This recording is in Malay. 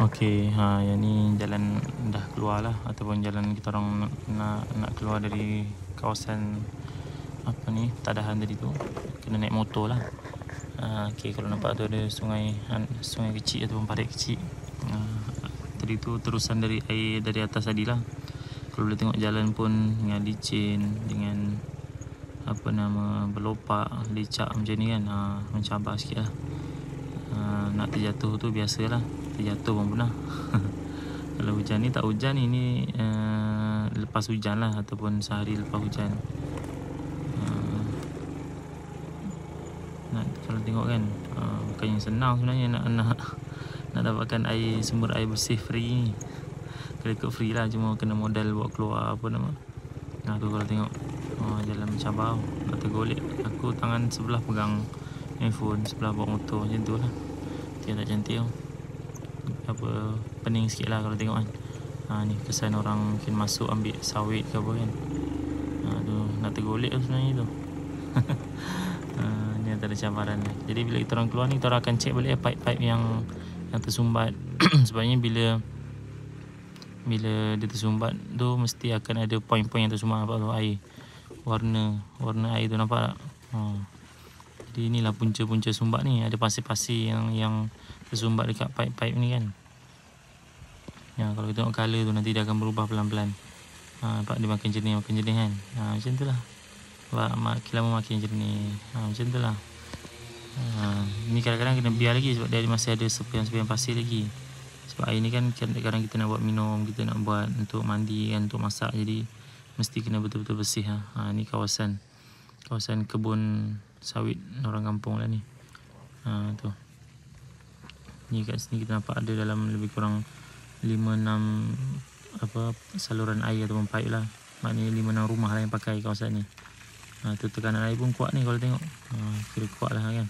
Okey, yang ni jalan dah keluar lah, ataupun jalan kita orang nak keluar dari kawasan apa ni, Tadahan tadi tu. Kena naik motor lah. Okey, kalau nampak tu ada sungai kecil ataupun parit kecil. Tadi tu terusan dari air dari atas tadi lah. Kalau boleh tengok jalan pun dengan licin, dengan apa nama, berlopak, lecak macam ni kan. Mencabar sikit lah. Nak terjatuh tu biasalah, terjatuh pun pernah. Kalau hujan ni tak hujan, ini lepas hujan lah, ataupun sehari lepas hujan. Kalau tengok kan, bukannya senang sebenarnya nak dapatkan sumber air bersih free ni. Kalau ikut free lah, cuma kena modal buat keluar apa nama. Tu kalau tengok jalan mencabar, nak tergolek. Aku tangan sebelah pegang handphone, sebelah bawa motor, macam tu lah. Tak cantik tau. Apa, pening sikit lah kalau tengok kan. Ni kesan orang mungkin masuk ambil sawit ke apa kan. Tu nak tergolek tu sebenarnya tu. Ni antara cabaran ni. Jadi bila kita orang keluar ni, kita orang akan cek balik pipe-pipe yang tersumbat. Sebabnya bila dia tersumbat tu, mesti akan ada poin-poin yang tersumbat. Nampak tu air, warna air tu nampak tak? Jadi inilah punca-punca sumbat ni. Ada pasir-pasir yang tersumbat dekat pipe-pipe ni kan. Kalau kita tengok color tu, nanti dia akan berubah pelan-pelan. Nampak dia makin jernih kan. Macam tu lah. Makin lama makin jernih. Macam tu lah. Ni kadang-kadang kena biar lagi, sebab dia masih ada sepian-sepian pasir lagi. Sebab air ni kan kadang-kadang kita nak buat minum, kita nak buat untuk mandi kan, untuk masak. Jadi mesti kena betul-betul bersih. Ni kawasan kebun sawit orang kampung lah ni. Tu. Ni kat sini kita nampak ada dalam lebih kurang 5-6 saluran air ataupun pipe lah. Maknanya 5-6 rumah lah yang pakai kawasan ni. Tu tekanan air pun kuat ni kalau tengok. Kira kuat lah kan.